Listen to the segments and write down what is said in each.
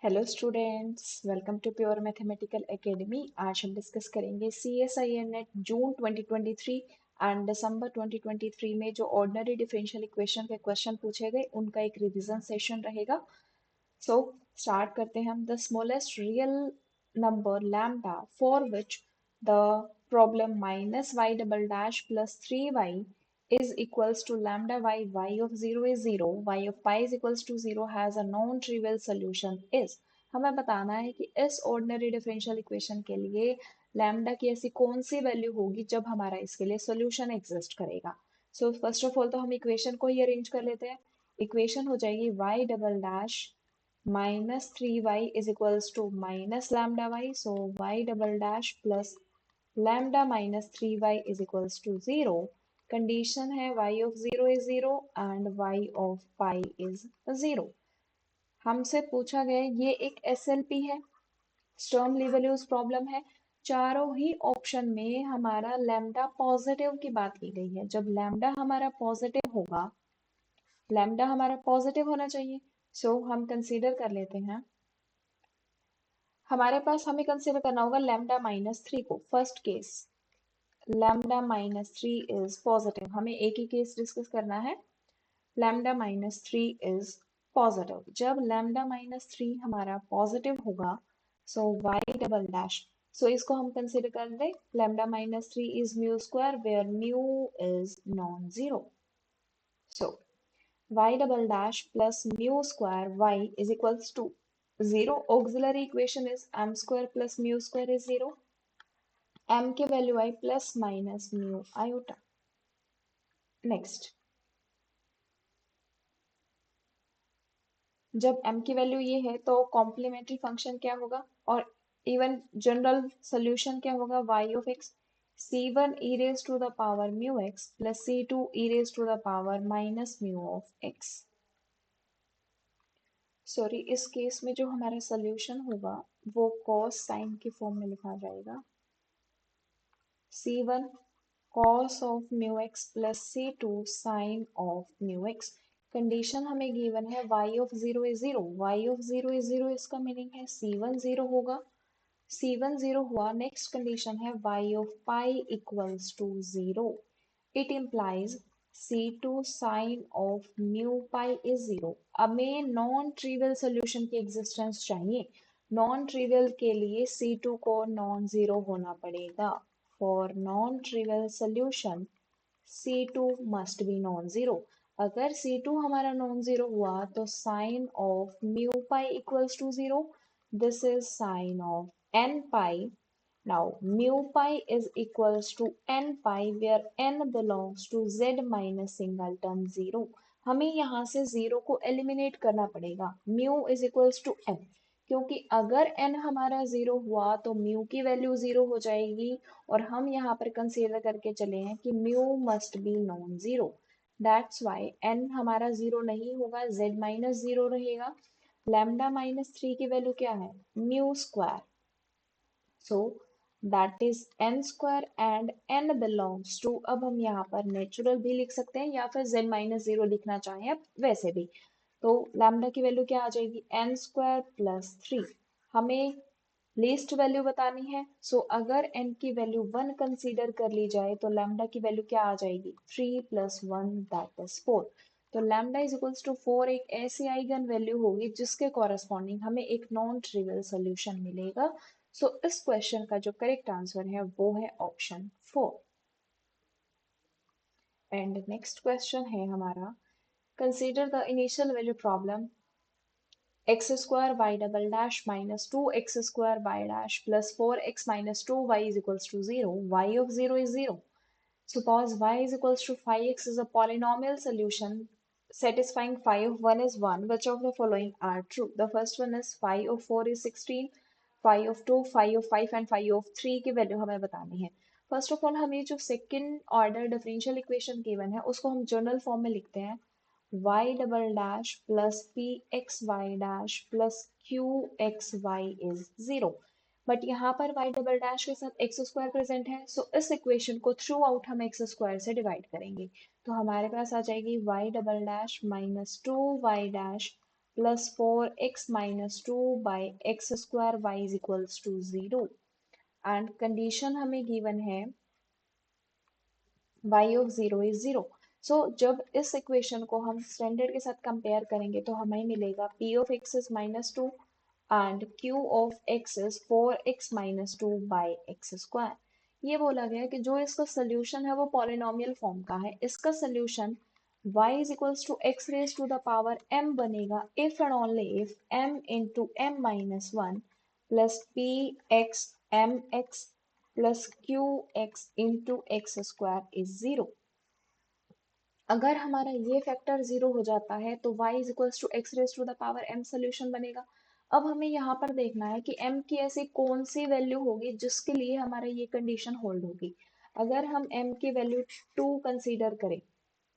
Hello students, welcome to pure mathematical academy. आज हम discuss करेंगे CSIR NET June 2023 and December 2023 में जो ऑर्डिनरी डिफरेंशियल इक्वेशन के क्वेश्चन पूछे गए उनका एक रिवीजन सेशन रहेगा। सो स्टार्ट करते हैं हम। The smallest real number lambda for which the problem minus y double dash plus 3y is equals to lambda y of 0 is 0, y of pi is equals to 0 has a non-trivial solution is। हमें बताना है कि इस ordinary differential equation के लिए lambda की ऐसी कौन सी वैल्यू होगी जब हमारा इसके लिए सॉल्यूशन एग्जिस्ट करेगा। सो फर्स्ट ऑफ ऑल तो हम इक्वेशन को ही अरेंज कर लेते हैं। इक्वेशन हो जाएगी y double dash minus 3y is equals to minus lambda y, so y double dash plus lambda minus 3y is equals to 0। Condition है y of 0 is 0 and y of pi is 0। हमसे पूछा गया ये एक SLP है, Sturm Liouville problem है। चारों ही option में हमारा लैम्डा पॉजिटिव की बात की गई है। जब लैम्डा हमारा पॉजिटिव होगा, लैम्डा हमारा पॉजिटिव होना चाहिए। सो हम कंसीडर कर लेते हैं, हमारे पास हमें कंसीडर करना होगा लैम्डा माइनस 3 को। First case lambda minus 3 is positive, हमें एक ही केस डिस्कस करना है। Lambda minus 3 is positive. जब लैम्डा माइनस 3 हमारा पॉजिटिव होगा, so y double dash, so इसको हम कंसिडर कर लें lambda minus 3 is mu square where mu is non zero. So y double dash plus mu square y is equals to 0। Auxiliary equation is M square plus mu square is 0। m की value i plus minus mu iota. Next, जब m की value ये है तो complementary function क्या होगा और even general solution क्या होगा, y of x c1 e raise to the power mu x plus c2 e raise to the power minus mu of x। Sorry, इस केस में जो हमारा सोल्यूशन होगा वो कॉस साइन की फॉर्म में लिखा जाएगा। c1 cos of mu x plus c2 sin of mu x। Condition हमें गिवन है y of 0 is 0, y of 0 is 0, इसका मीनिंग है c1 0 होगा। c1 0 हुआ, नेक्स्ट कंडीशन है y of pi equals to 0। It implies c2 sin of mu pi is 0। अब हमें non trivial solution की एग्जिस्टेंस चाहिए। नॉन ट्रिवियल के लिए c2 को नॉन जीरो होना पड़ेगा। For non-trivial solution, C2 must be non-zero। अगर C2 हमारा non-zero हुआ तो sin of mu pi equals to 0। This is sin of n pi। Now mu pi is equals to n pi where n belongs to z minus singleton 0। हमें यहाँ से 0 को eliminate करना पड़ेगा। mu is equals to n, क्योंकि अगर n हमारा 0 हुआ तो म्यू की वैल्यू 0 हो जाएगी और हम यहाँ पर कंसीडर करके चले हैं कि mu must be non zero. That's why n हमारा 0 नहीं होगा, z माइनस 0 रहेगा। लैम्डा माइनस 3 की वैल्यू क्या है, mu square, so that is n square and n belongs to, अब हम यहाँ पर नेचुरल भी लिख सकते हैं या फिर z माइनस 0 लिखना चाहें आप वैसे भी। तो लैम्डा की वैल्यू क्या आ जाएगी, n स्क्वायर प्लस 3। हमें लीस्ट वैल्यू बतानी है, सो अगर n की वैल्यू 1 कंसीडर कर ली जाए तो लैम्डा की वैल्यू क्या आ जाएगी, 3 प्लस 1 दैट इज 4। तो लैम्डा इज इक्वल्स टू 4 एक ऐसी आइगन वैल्यू होगी जिसके कॉरेस्पॉन्डिंग हमें एक नॉन ट्रिवियल सोल्यूशन मिलेगा। सो इस क्वेश्चन का जो करेक्ट आंसर है वो है ऑप्शन 4। एंड नेक्स्ट क्वेश्चन है हमारा, consider the initial value problem x square y double dash minus 2x square y dash plus 4x minus 2y is equals to 0, y of 0 is 0। Suppose y is equals to 5x is a polynomial solution satisfying phi of 1 is 1, which of the following are true? The first one is phi of 4 is 16, phi of 2, phi of 5 and phi of 3 की value हमें बतानी है। First of all हमें जो second order differential equation given है उसको हम general form में लिखते हैं y double dash plus pxy dash plus qxy is 0। But यहाँ पर y डबल डैश के साथ एक्स स्क्वायर प्रेजेंट है, सो इस इक्वेशन को थ्रू आउट हम एक्स स्क्वायर से डिवाइड करेंगे। तो हमारे पास आ जाएगी y double dash minus 2y dash plus 4x minus 2 by x square y is equals to 0 and condition हमें गिवन है y ऑफ 0 इज 0। सो जब इस इक्वेशन को हम स्टैंडर्ड के साथ कंपेयर करेंगे तो हमें मिलेगा p of x is minus 2 and q of x is 4x minus 2 by x square. ये बोला गया है कि जो इसका सोल्यूशन है वो पॉलिनोमियल फॉर्म का है। इसका solution y is equals to x raise to the power m बनेगा if and only if m into m minus 1 plus p x m x plus q x into x square is 0। अगर हमारा ये factor 0 हो जाता है तो y is equals to x raise to the power m solution बनेगा। अब हमें यहाँ पर देखना है कि m की ऐसी कौन सी वैल्यू होगी जिसके लिए हमारा ये कंडीशन होल्ड होगी। अगर हम m की वैल्यू 2 कंसीडर करें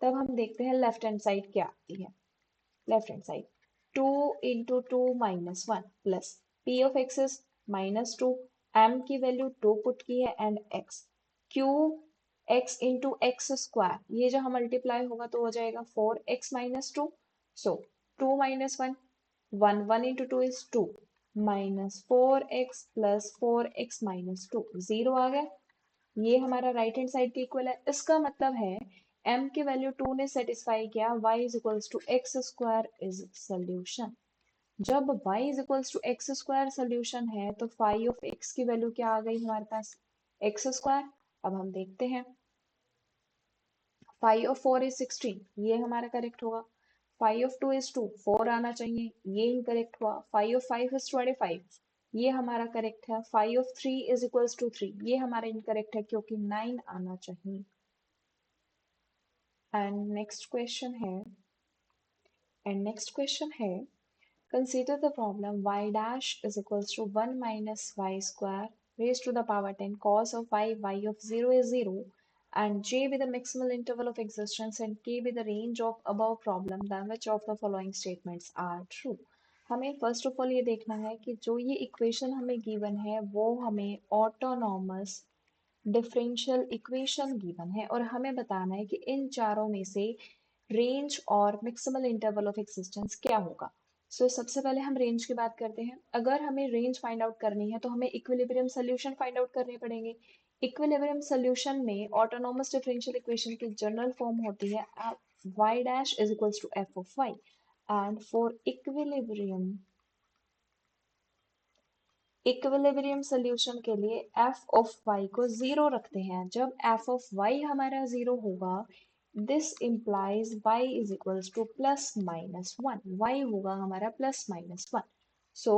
तब हम देखते हैं लेफ्ट हैंड साइड क्या आती है। Left hand side 2 into 2 minus 1 plus p of x is minus 2, m की वैल्यू 2 पुट की है and x q x into x square ये जहाँ मल्टीप्लाई होगा तो हो जाएगा 4x minus 2। So 2 minus 1 1 1 into 2 is 2 minus 4x plus 4x minus 2 0 आ गया। ये हमारा राइट हैंड साइड के इक्वल है। इसका मतलब है m की वैल्यू 2 ने सेटिस्फाई किया y is equals to x square is solution. जब y is equals to x square solution है तो फाई ऑफ x की वैल्यू क्या आ गई हमारे पास एक्स स्क्वायर। अब हम देखते हैं फाई ऑफ 4 इज 16 ये हमारा करेक्ट होगा। फाई ऑफ 2 इज 2 4 आना चाहिए ये इनकरेक्ट हुआ। फाई ऑफ 5 इज 25 ये हमारा करेक्ट है। Phi of 3 is equals to 3 ये हमारा इनकरेक्ट है क्योंकि 9 आना चाहिए। एंड नेक्स्ट क्वेश्चन है consider the problem y dash is equals to 1 minus y square raised to the power 10 cos of y of 0 is 0 and j with the maximal interval of existence and k with the range of above problem then which of the following statements are true। हमें first of all ये देखना है कि जो ये equation हमें given है वो हमें ऑटोनॉमस डिफरेंशियल इक्वेशन गिवन है और हमें बताना है कि इन चारों में से रेंज और मैक्सिमल इंटरवल ऑफ एक्सिस्टेंस क्या होगा। सबसे पहले हम रेंज की बात करते हैं। अगर हमें रेंज फाइंड आउट करनी है तो हमें इक्विलिब्रियम सोल्यूशन फाइंड आउट करने पड़ेंगे। इक्विलिब्रियम सोल्यूशन में ऑटोनॉमस डिफरेंशियल इक्वेशन की जनरल फॉर्म होती है y dash is equals to f of y and for equilibrium solution के लिए f ऑफ y को 0 रखते हैं। जब f ऑफ y हमारा 0 होगा this implies y is equals to plus minus 1 y होगा हमारा plus minus 1। So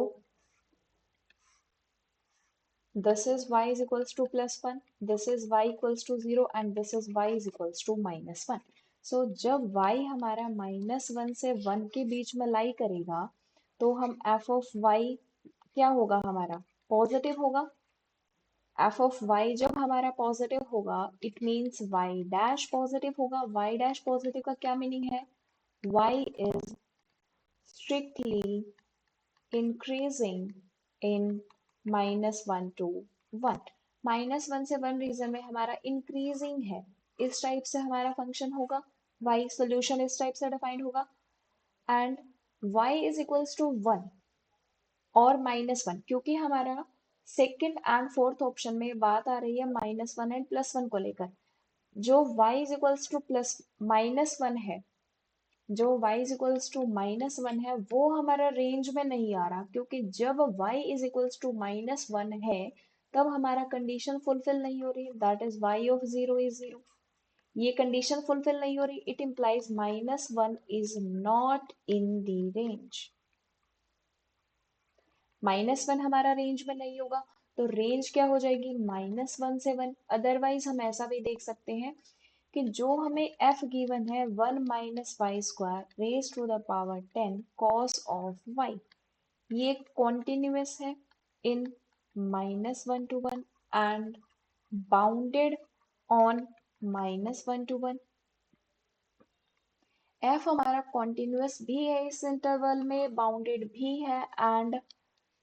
this is y is equals to plus 1 this is y equals to 0 and this is y is equals to minus 1। सो जब y हमारा minus 1 से 1 के बीच में लाई करेगा तो हम f ऑफ y क्या होगा हमारा पॉजिटिव होगा। एफ ऑफ वाई जब हमारा पॉजिटिव होगा it means y dash positive होगा। वाई डैश पॉजिटिव का क्या मीनिंग है y is strictly increasing in minus 1 to 1। Minus 1 से 1 रीजन में हमारा इंक्रीजिंग है इस टाइप से हमारा फंक्शन होगा। वाई सोल्यूशन इस टाइप से डिफाइंड होगा and y is equals to 1 और माइनस 1 क्योंकि हमारा सेकंड एंड फोर्थ ऑप्शन में बात आ रही है माइनस 1 एंड प्लस 1 को लेकर। जो y is equals to plus minus 1 है जो y is equals to minus 1 है वो हमारा रेंज में नहीं आ रहा क्योंकि जब y is equals to minus 1 है तब हमारा कंडीशन फुलफिल नहीं हो रही that is y of 0 is 0। ये कंडीशन फुलफिल नहीं हो रही it implies minus 1 is not in the range. Minus 1 हमारा रेंज में नहीं होगा तो रेंज क्या हो जाएगी माइनस 1 से 1। अदरवाइज हम ऐसा भी देख सकते हैं कि जो हमें f गिवन है 1 minus y square raise to the power 10 cos of y ये कॉन्टिन्यूस है in minus 1 to 1 and bounded on minus 1 to 1। f हमारा कॉन्टिन्यूस भी है इस इंटरवल में बाउंडेड भी है and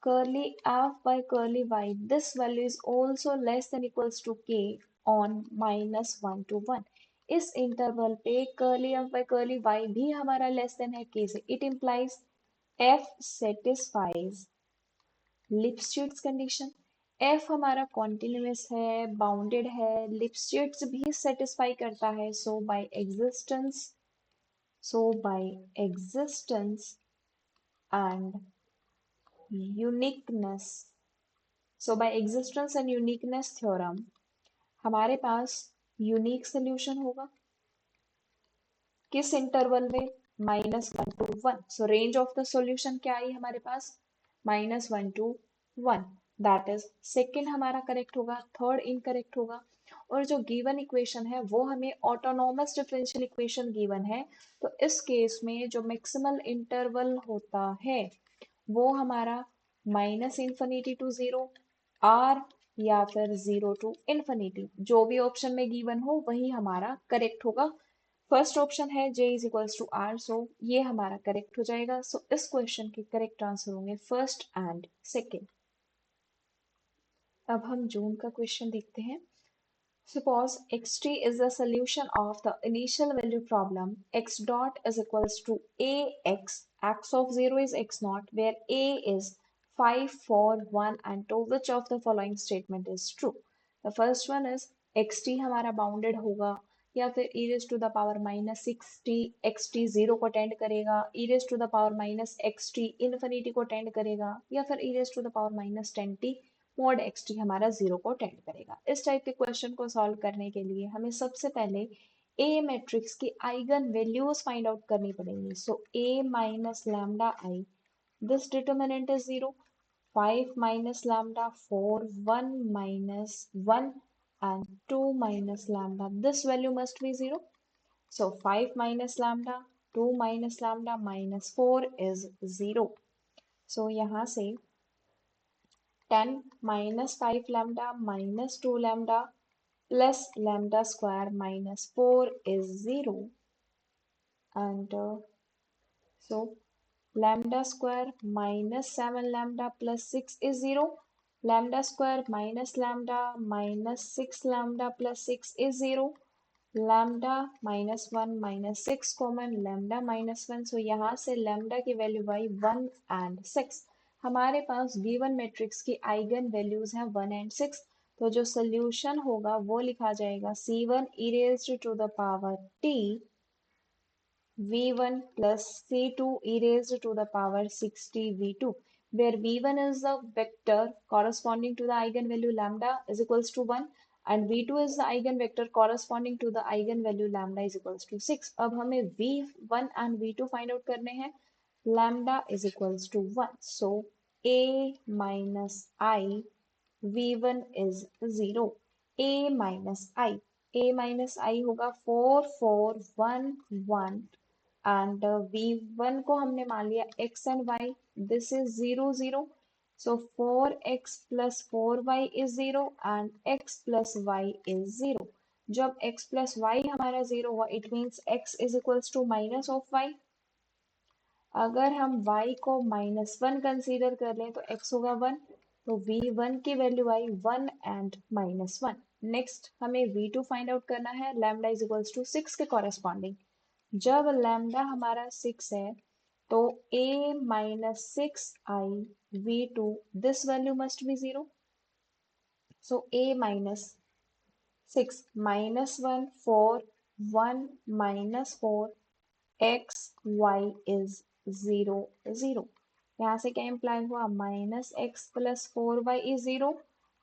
curly f by curly y this value is also less than equals to k on minus 1 to 1। इस interval पे curly f by curly y भी हमारा लेस देन है k से। It implies F satisfies Lipschitz condition. F हमारा continuous है, bounded है, Lipschitz भी सेटिस्फाई करता है, so by existence and uniqueness theorem हमारे पास यूनिक सोल्यूशन होगा किस इंटरवल में, -1 to 1। So range of the solution क्या आई हमारे पास, -1 to 1। दैट इज सेकेंड हमारा करेक्ट होगा, थर्ड इनकरेक्ट होगा। और जो गिवन इक्वेशन है वो हमें ऑटोनॉमस डिफरेंशियल इक्वेशन गिवन है, तो इस केस में जो मैक्सिमल इंटरवल होता है वो हमारा -∞ to 0, r, या फिर 0 to ∞। जो भी ऑप्शन में गिवन हो वही हमारा करेक्ट होगा। फर्स्ट ऑप्शन है J is equals to R, so ये हमारा करेक्ट हो जाएगा। सो इस क्वेश्चन के करेक्ट आंसर होंगे फर्स्ट एंड सेकेंड। अब हम जून का क्वेश्चन देखते हैं। Suppose xt is the solution of the initial value problem. X dot is equals to ax, x of 0 is x naught, where a is 5, 4, 1 and 2. Which of the following statement is true? The first one is xt हमारा bounded होगा, या फिर e raised to the power -6t xt 0 को tend करेगा, e raised to the power -xt infinity को tend करेगा, या फिर e raised to the power -10t mod x t हमारा 0 को टेंड करेगा। इस टाइप के क्वेश्चन को सॉल्व करने के लिए हमें सबसे पहले ए मैट्रिक्स की आइगन वैल्यूज फाइंड आउट करनी पड़ेंगी। So A minus lambda I, this determinant is 0, 5 minus lambda 4, 1 minus 1 and 2 minus lambda. This value must be 0. So 5 minus lambda, 2 minus lambda minus 4 is 0. So यहाँ से 10 minus 5 lambda minus 2 lambda plus lambda square minus 4 is 0, and so lambda square minus 7 lambda plus 6 is 0, lambda square minus lambda minus 6 lambda plus 6 is 0, lambda minus 1 minus 6 common, lambda minus 1, so यहाँ से lambda की value I 1 and 6। हमारे पास given matrix की eigen values हैं 1 and 6, तो जो solution होगा वो लिखा जाएगा C1 e raised to the power t v1 plus C2 e raised to the power 6t v2, where v1 is the vector corresponding to the eigenvalue lambda is equals to 1 and v2 is the eigenvector corresponding to the eigenvalue lambda is equals to 6। अब हमें v1 and v2 find out करने हैं। lambda is equals to 1, so a minus I v1 is 0, a minus I होगा 4 4 1 1 and v1 को हमने मान लिया x and y, this is 0 0, so 4x plus 4y is 0 and x plus y is 0। जब x plus y हमारा 0 हुआ, it means x is equals to minus of y। अगर हम y को -1 कंसीडर कर लें तो x होगा 1, तो v1 की वैल्यू आई 1 एंड -1। नेक्स्ट हमें v2 फाइंड आउट करना है, लैम्डा इज इक्वल्स टू 6 के कॉरेस्पॉन्डिंग। जब लैम्डा हमारा 6 है तो a -6 i v2, this value must be 0, so a -6 -1 4 1 -4 x y is 0 0। यहाँ से क्या इम्प्लाई हुआ, -x plus 4y is 0,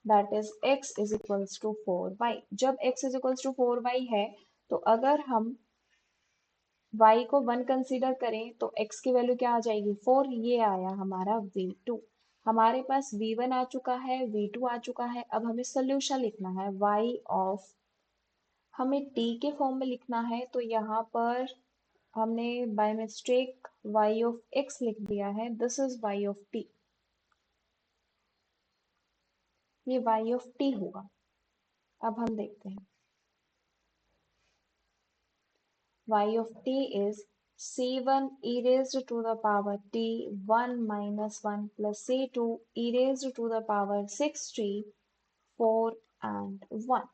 that is x is equals to 4y। जब x is equals to 4y है तो अगर हम y को 1 कंसीडर करें तो x की वैल्यू क्या आ जाएगी 4, ये आया हमारा v2। हमारे पास v1 आ चुका है, v2 आ चुका है, अब हमें सोल्यूशन लिखना है y ऑफ, हमें t के फॉर्म में लिखना है, तो यहाँ पर हमने by mistake y of x लिख दिया है, this is y of t, ये y ऑफ t होगा। अब हम देखते हैं y of t is c1 e raised to the power t 1 minus 1 plus c2 e raised to the power 6t 4 and 1।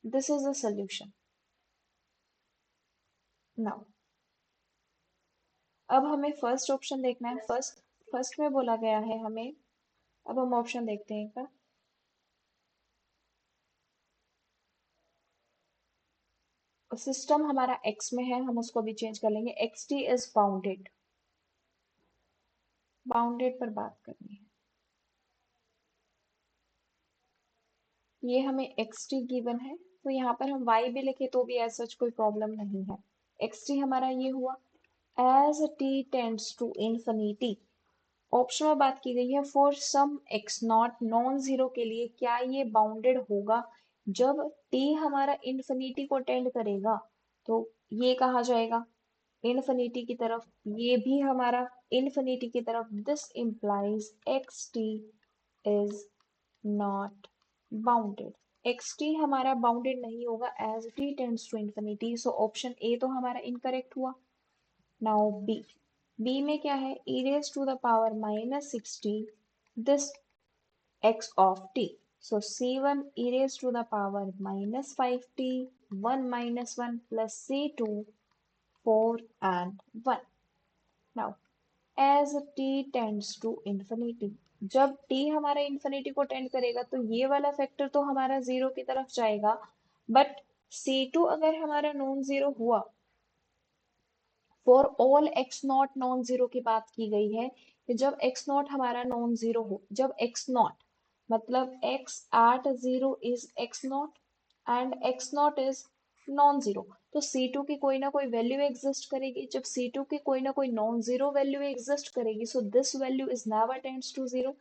This is the solution। Now अब हमें first option देखना है। First first में बोला गया है हमें। अब हम ऑप्शन देखते हैं एक बार। सिस्टम हमारा एक्स में है, हम उसको भी चेंज कर लेंगे। X t is bounded. Bounded पर बात करनी है। ये हमें एक्स टी गिवन है, तो यहाँ पर हम वाई भी लिखे तो भी ऐसा कोई प्रॉब्लम नहीं है। एक्स टी हमारा ये हुआ। As t tends to infinity, option में बात की गई है for some x not non zero के लिए क्या ये बाउंडेड होगा। जब टी हमारा इंफिनिटी को टेंड करेगा तो ये कहा जाएगा इंफिनिटी की तरफ, ये भी हमारा इंफिनिटी की तरफ। This implies x t is not bounded. X t हमारा बाउंडेड नहीं होगा as t tends to infinity, so option A तो हमारा इनकरेक्ट हुआ। Now B. बी में क्या है, e raised to the power minus 60 this x of t, so c1 e raised to the power minus 5t 1 minus 1 plus c2 4 and 1. Now as t tends to infinity, जब t हमारा infinity को tend करेगा तो ये वाला factor तो हमारा zero की तरफ जाएगा, बट c2 अगर हमारा नॉन जीरो हुआ, for all x not non zero की बात की गई है कि जब एक्स नॉट हमारा नॉन जीरो हो, जब एक्स नॉट मतलब x at zero is x not and x not is non zero, तो सी टू की कोई ना कोई वैल्यू एग्जिस्ट करेगी। जब सी टू की कोई ना कोई नॉन जीरो वैल्यू एग्जिस्ट करेगी, so this value is never tends to zero,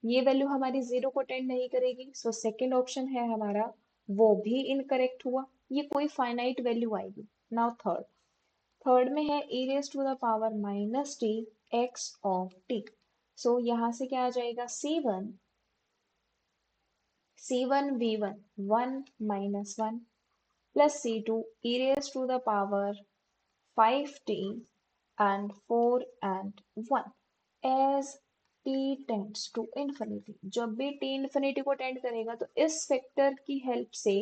ये वैल्यू हमारी जीरो को टेंड नहीं करेगी। सो सेकेंड ऑप्शन है हमारा, वो भी इनकरेक्ट हुआ, ये कोई फाइनाइट वैल्यू आएगी। Now third. थर्ड में है e raise to the power minus t x of t, so यहाँ से क्या आ जाएगा, c1 v1 1 minus 1 plus c2 e raised to the power 5t and 4 and 1 as t tends to infinity। जब भी t infinity को tend करेगा तो इस फैक्टर की हेल्प से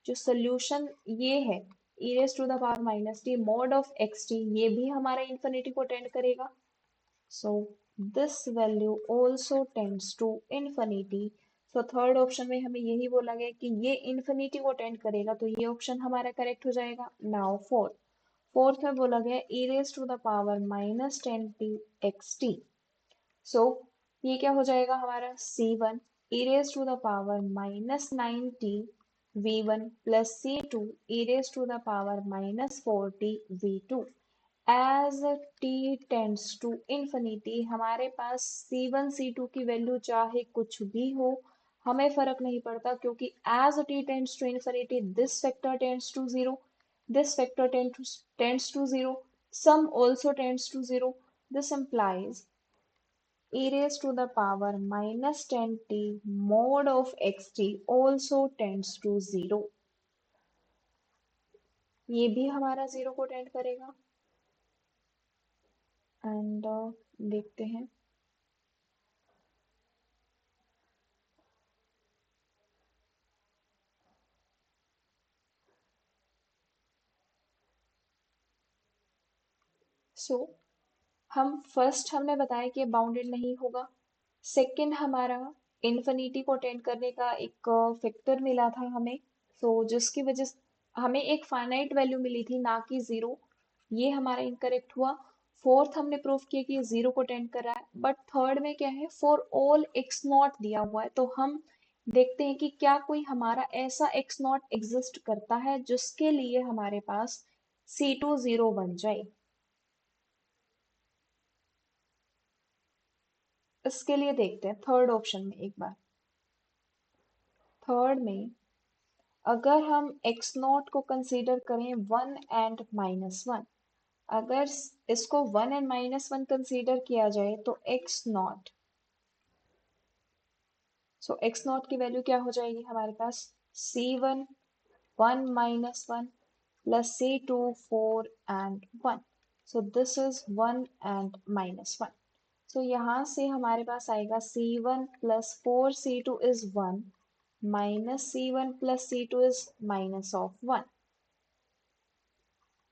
जो सोल्यूशन ये है e raised to the power minus t mod of xt, ये भी हमारा infinity को टेंड करेगा। So this value also tends to infinity. So third option में हमें यही बोला गया कि ये infinity को टेंड करेगा, तो ये ऑप्शन हमारा करेक्ट हो जाएगा। Now fourth. फोर्थ में बोला गया e raised to the power minus 10t xt. So ये क्या हो जाएगा हमारा c1 e raised to the power minus 9t v1 plus c2 e raised to the power minus 4t v2। As t tends to infinity हमारे पास c1 c2 की value चाहे कुछ भी हो, हमें फर्क नहीं पड़ता, क्योंकि as t tends to infinity this factor tends to zero, this factor tends to zero, sum also tends to zero. This implies e raised to the power minus 10t mod of xt also tends to zero, ये भी हमारा zero को tend करेगा। And देखते हैं। सो हम first हमने बताया कि बाउंडेड नहीं होगा। सेकंड हमारा इन्फिनिटी को टेंड करने का एक फैक्टर मिला था हमें, सो जिसकी वजह से हमें एक फाइनाइट वैल्यू मिली थी ना कि जीरो, ये हमारा इनकरेक्ट हुआ। फोर्थ हमने प्रूव किया कि ये जीरो को टेंड कर रहा है, बट थर्ड में क्या है, फॉर ऑल एक्स नॉट दिया हुआ है, तो हम देखते हैं कि क्या कोई हमारा ऐसा एक्स नॉट एग्जिस्ट करता है जिसके लिए हमारे पास C2 जीरो बन जाए। इसके लिए देखते हैं थर्ड ऑप्शन में एक बार। थर्ड में अगर हम एक्स नॉट को कंसीडर करें वन एंड माइनस वन, अगर इसको one and minus one consider किया जाए तो x not, so x not की वैल्यू क्या हो जाएगी हमारे पास, c1 1 minus 1 plus c2 4 and 1, so this is 1 and minus 1, so यहाँ से हमारे पास आएगा c1 plus 4c2 is 1 minus c1 plus c2 is minus of 1,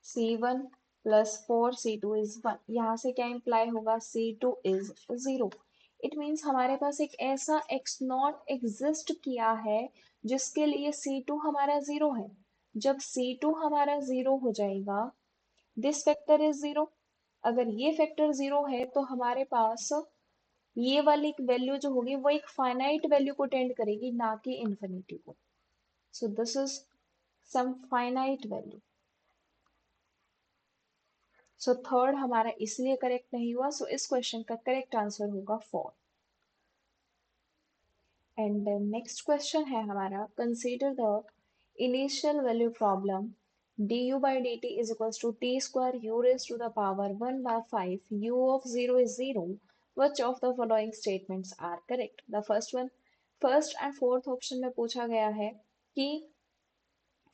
c1 plus 4c2 is 1। यहाँ से क्या इम्प्लाई होगा, c2 इज 0। इट मीन्स हमारे पास एक ऐसा x नॉट एग्जिस्ट किया है जिसके लिए c2 हमारा 0 है। जब c2 हमारा 0 हो जाएगा, दिस फैक्टर इज 0। अगर ये फैक्टर 0 है तो हमारे पास ये वाली वैल्यू जो होगी वो एक फाइनाइट वैल्यू को टेंड करेगी, ना कि इन्फिनिटी को। So this is some finite value. So third हमारा इसलिए करेक्ट नहीं हुआ। सो इस क्वेश्चन का करेक्ट आंसर होगा 4। एंड नेक्स्ट क्वेश्चन है हमारा, consider the initial value problem du by dt is equals to t square u raised to the power 1 by 5 u of 0 is 0. Which of the following statements are correct? The first one, first and fourth option में पूछा गया है कि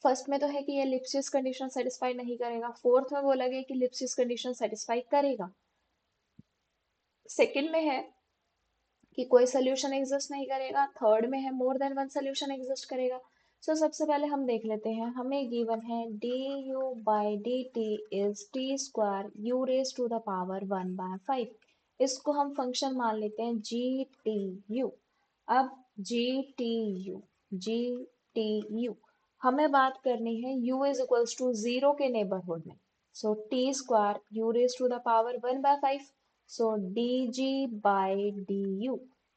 first में तो है कि ये लिप्सिस कंडीशन सेटिस्फाई नहीं करेगा, फोर्थ में बोला गया कि लिप्सिस कंडीशन सेटिस्फाई करेगा, सेकंड में है कि कोई सोल्यूशन एग्जिस्ट नहीं करेगा, थर्ड में है मोर देन वन सोल्यूशन एग्जिस्ट करेगा। सो सबसे पहले हम देख लेते हैं, हमें गिवन है D U by D T is T square you raise to the power 1/5। इसको हम फंक्शन मान लेते हैं जी टी यू। अब g t u, g t u हमें बात करनी है u इज इक्वल्स टू 0 के नेबरहुड में। So t square you raise to the power 1/5। So dg by du,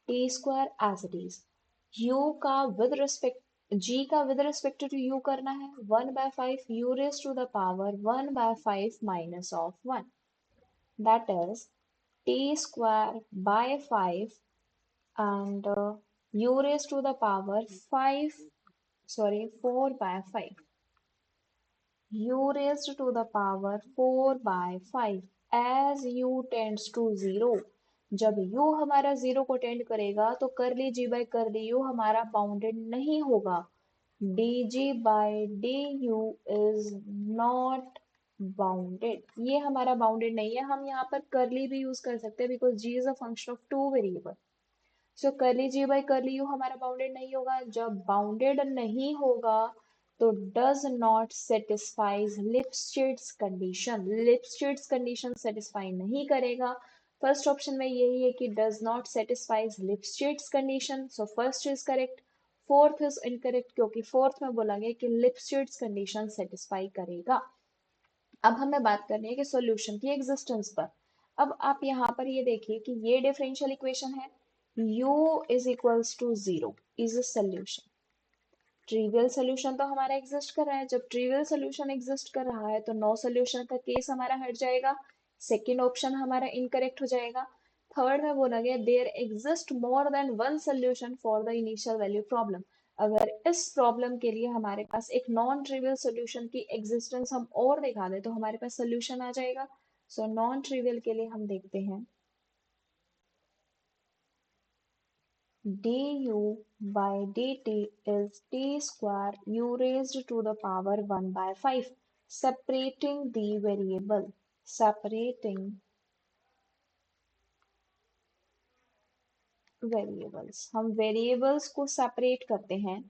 t square as it is। u का with respect g का with respect to u करना है 1/5 u raised to the power 1/5 minus of 1, that is t square by 5 and u raised to the power 4/5 u raised to the power 4/5 as u tends to 0। जब u हमारा 0 को tend करेगा तो करली g by करली u हमारा bounded नहीं होगा। dg by du is not bounded, ये हमारा बाउंडेड नहीं है। हम यहाँ पर करली भी यूज कर सकते हैं because g is a function of two variable. So curly g by curly u हमारा बाउंडेड नहीं होगा। जब बाउंडेड नहीं होगा तो does not satisfies Lipschitz condition, Lipschitz condition satisfy नहीं करेगा। फर्स्ट ऑप्शन में यही है कि does not satisfies Lipschitz condition, so first is correct. Fourth is incorrect क्योंकि फोर्थ में बोला गया कि लिप्स्टिट्स कंडीशन सेटिस्फाई करेगा। अब हमें बात करनी है कि सॉल्यूशन की एग्जिस्टेंस पर। अब आप यहाँ पर ये देखिए कि ये डिफरेंशियल इक्वेशन है, u is equals to 0 is a solution। Trivial solution तो हमारा एग्जिस्ट कर रहा है। जब ट्रिवियल सोल्यूशन एग्जिस्ट कर रहा है तो नो सोल्यूशन का केस हमारा हट जाएगा, सेकेंड ऑप्शन हमारा इनकरेक्ट हो जाएगा। थर्ड में बोला गया there exist more than one solution for the initial value problem. अगर इस प्रॉब्लम के लिए हमारे पास एक नॉन ट्रिवियल सोल्यूशन की एग्जिस्टेंस हम और दिखा दें तो हमारे पास सोल्यूशन आ जाएगा। सो नॉन ट्रिवियल के लिए हम देखते हैं du by dt is t square u raised to the power 1/5। separating the variable, separating variables, हम variables को separate करते हैं।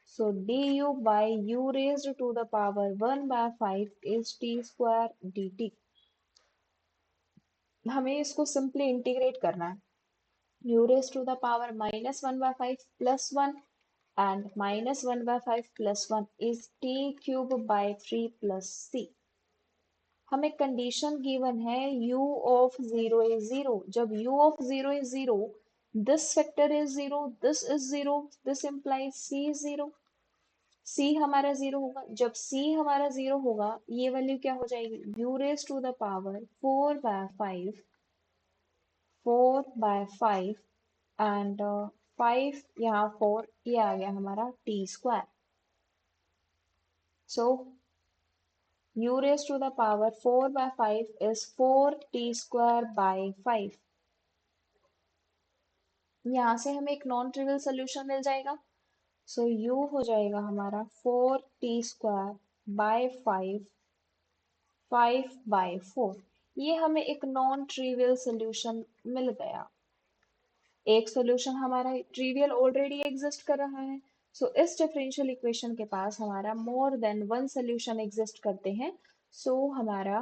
so du by u raised to the power 1/5 is t square dt। हमें इसको simply integrate करना है। u raised to the power -1/5 plus 1 and -1/5 plus 1 is t cube by 3 plus c। हमें condition given है u of 0 is 0। जब u of 0 is 0, this factor is 0, this is 0, this implies c is 0। c हमारा 0 होगा। जब c हमारा 0 होगा ये value क्या हो जाएगी, u raised to the power 4/5, 4/5 and 5 यहाँ 4, ये आ गया हमारा t square. So u raised to the power 4/5 is 4t square by 5। यहाँ से हमें एक नॉन ट्रिवियल सोल्यूशन मिल जाएगा। सो u हो जाएगा हमारा 4t square by 5, 5/4। ये हमें एक नॉन ट्रिवियल सोल्यूशन मिल गया। एक सोल्यूशन हमारा ट्रिवियल ऑलरेडी एग्जिस्ट कर रहा है। सो इस डिफरेंशियल इक्वेशन के पास हमारा मोर देन वन सोल्यूशन एग्जिस्ट करते हैं। सो हमारा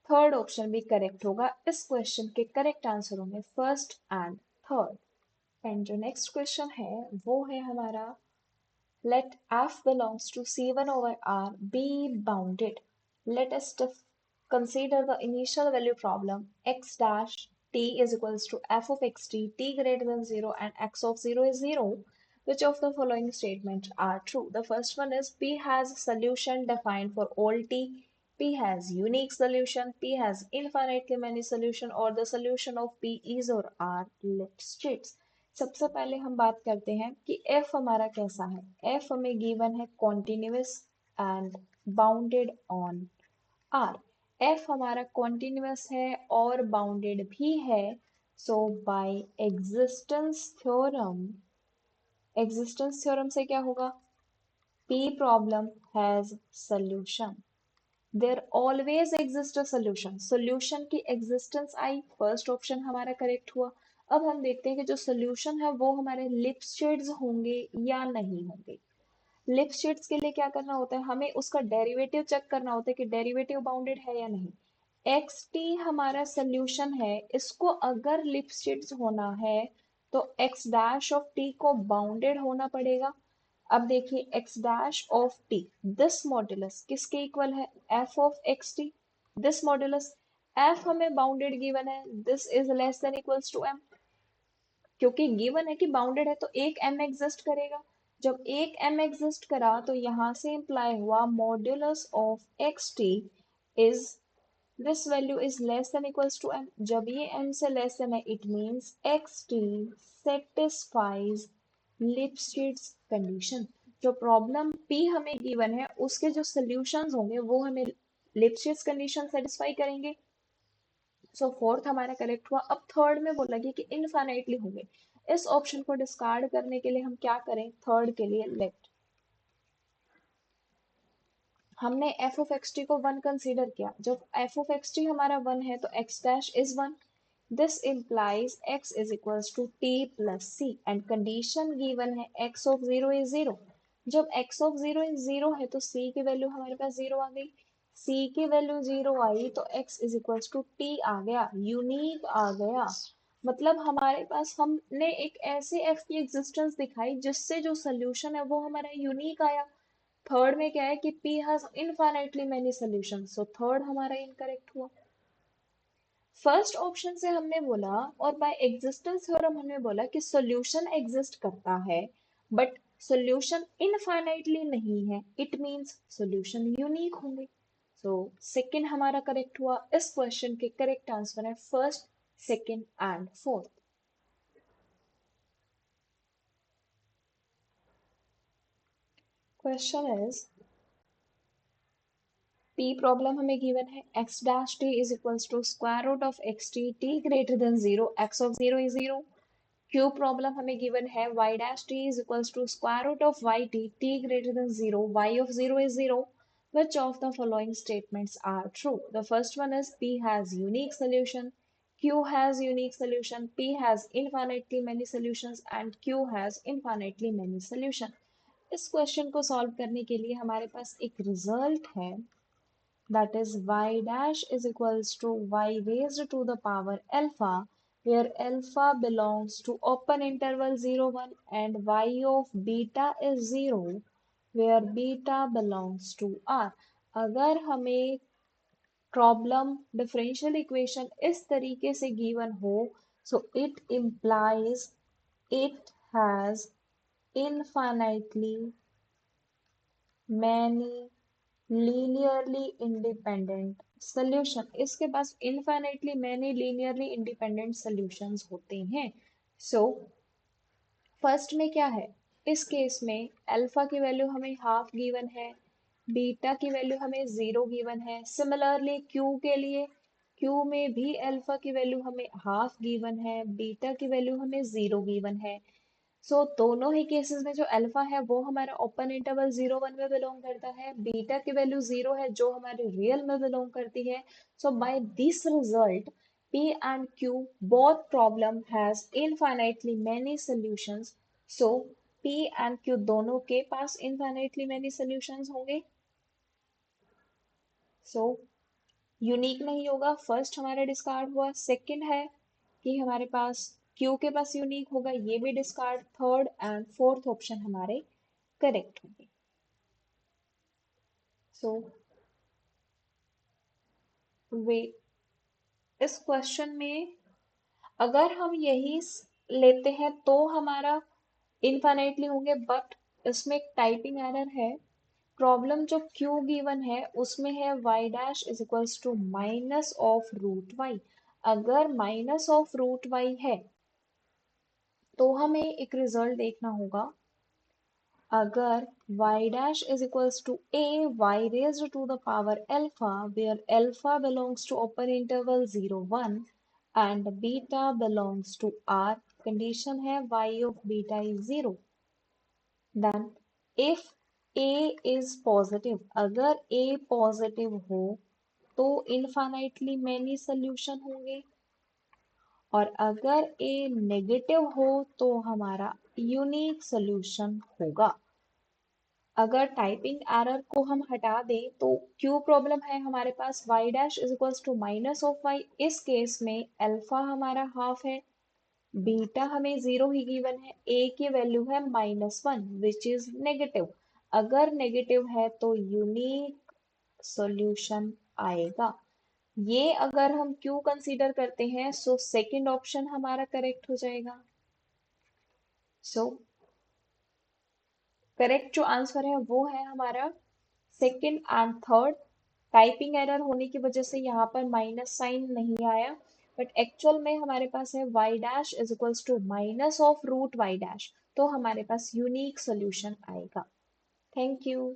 थर्ड ऑप्शन भी करेक्ट होगा। इस क्वेश्चन के करेक्ट आंसर होंगे फर्स्ट एंड थर्ड। एंड जो नेक्स्ट क्वेश्चन है वो है हमारा let f belongs to C1 over R be bounded. Let us consider the initial value problem x dash t is equals to f of x t greater than 0 and x of 0 is 0. Which of the following statements are true? The first one is P has solution defined for all t, P has unique solution, P has infinitely many solution or the solution of P is or are left states. सबसे पहले हम बात करते हैं कि f हमारा कैसा है। f हमें गिवन है continuous and bounded on r। f हमारा कॉन्टिन्यूअस है और बाउंडेड भी है। सो बाय एग्जिस्टेंस थ्योरम से क्या होगा? p problem has solution, there always exist a solution. Solution की एग्जिस्टेंस आई, फर्स्ट ऑप्शन हमारा करेक्ट हुआ। अब हम देखते हैं कि जो सॉल्यूशन है वो हमारे लिपस्टेड्स होंगे या नहीं होंगे। लिपस्टेड्स के लिए क्या करना होता है? हमें उसका डेरिवेटिव चेक करना होता है कि डेरिवेटिव बाउंडेड है या नहीं। एक्स टी हमारा सॉल्यूशन है, इसको अगर लिपस्टेड्स होना है तो एक्स डैश ऑफ टी को बाउंडेड होना पड़ेगा। अब देखिए x dash of t, this modulus किसके इक्वल है? F of x t. This modulus f हमें बाउंडेड गिवन है, this is less than equals to M. क्योंकि गिवन है कि बाउंडेड है तो एक m एग्जिस्ट करेगा। जब एक m एग्जिस्ट करा तो यहां से इंप्लाई हुआ modulus of x t is this value is less than equals to m। जब ये m से लेस देन है it means x t satisfies Lipschitz condition. जो प्रॉब्लम p हमें गिवन है उसके जो सॉल्यूशंस होंगे वो हमें लिपस्टिड्स कंडीशन सेटिस्फाई करेंगे। सो फोर्थ हमारा करेक्ट हुआ। अब थर्ड में बोला गया कि इनफाइनाइटली होंगे। इस ऑप्शन को डिस्कार्ड करने के लिए हम क्या करें? थर्ड के लिए लेट हमने एफ ऑफ एक्स टी को वन कंसीडर किया। जब एफ ऑफ एक्स टी हमारा वन है तो x dash is one. This implies x is equals to t plus c and condition given है x of 0 is 0। जब x of 0 is 0 है तो c की वैल्यू हमारे पास 0 आ गई। c की वैल्यू 0 आई तो x is equals to t आ गया, यूनिक आ गया। मतलब हमारे पास हमने एक ऐसे f की एग्जिस्टेंस दिखाई जिससे जो सोल्यूशन है वो हमारा यूनिक आया। थर्ड में क्या है कि p has infinitely many solutions, so third हमारा इनकरेक्ट हुआ। फर्स्ट ऑप्शन से हमने बोला और बाय एग्जिस्टेंस थ्योरम हमने बोला कि सॉल्यूशन एग्जिस्ट करता है बट सॉल्यूशन इनफाइनाइटली नहीं है, इट मींस सॉल्यूशन यूनिक होंगे। सो सेकंड हमारा करेक्ट हुआ। इस क्वेश्चन के करेक्ट आंसर है first, second and fourth. Question is P problem हमें गिवन है x dash t is equals to square root of x t t greater than 0 x of 0 is 0। Q problem हमें given है y dash t is equals to square root of y t t greater than 0 y of 0 is 0। Which of the following statements are true? The first one is P has unique solution, Q has unique solution, P has infinitely many solutions and Q has infinitely many solution। इस question को solve करने के लिए हमारे पास एक result है, that is y dash is equals to y raised to the power alpha, where alpha belongs to open interval 0 1 and y of beta is 0 where beta belongs to r। अगर हमें problem differential equation इस तरीके से given हो so it implies it has infinitely many linearly independent solution. इसके पास infinitely many linearly independent solutions होते हैं। सो फर्स्ट में क्या है? इस केस में अल्फा की वैल्यू हमें हाफ गिवन है, बीटा की वैल्यू हमें जीरो गिवन है। सिमिलरली क्यू के लिए, क्यू में भी अल्फा की वैल्यू हमें हाफ गिवन है, बीटा की वैल्यू हमें जीरो गिवन है। सो दोनों ही केसेस में जो अल्फा है वो हमारा ओपन इंटरवल 0 1 में बिलोंग करता है, बीटा की वैल्यू 0 है जो हमारे रियल में बिलोंग करती है। So by this result P and Q both problem has infinitely many solutions। so P and Q दोनों के पास infinitely many solutions होंगे। so यूनिक नहीं होगा, फर्स्ट हमारा डिस्कार्ड हुआ। सेकंड है कि हमारे पास क्यू के पास यूनिक होगा, ये भी discard. Third and fourth option हमारे करेक्ट होंगे। सो वे इस क्वेश्चन में अगर हम यही लेते हैं तो हमारा इनफाइनाइटली होंगे, बट इसमें एक टाइपिंग एरर है। प्रॉब्लम जो क्यू गिवन है उसमें है y dash is equals to minus of root y. अगर माइनस ऑफ रूट वाई है तो हमें एक रिजल्ट देखना होगा। अगर y dash is equals to a y raised to the power alpha where alpha belongs to open interval 0 1 and beta belongs to R, condition है y of beta is 0, then if a is positive, अगर a positive हो तो infinitely many solution होंगे, और अगर a negative हो तो हमारा यूनिक सोल्यूशन होगा। अगर टाइपिंग एरर को हम हटा दें तो क्यू प्रॉब्लम है हमारे पास y dash is equals to minus of y. इस केस में अल्फा हमारा हाफ है, बीटा हमें जीरो ही गिवन है, a की वैल्यू है -1 विच इज नेगेटिव। अगर नेगेटिव है तो यूनिक सॉल्यूशन आएगा। ये अगर हम क्यू कंसीडर करते हैं सो सेकंड ऑप्शन हमारा करेक्ट हो जाएगा। सो करेक्ट जो आंसर है वो है हमारा second and third. Typing error होने की वजह से यहाँ पर माइनस साइन नहीं आया, बट एक्चुअल में हमारे पास है y dash is equals to minus of root y dash, तो हमारे पास यूनिक सोल्यूशन आएगा। Thank you.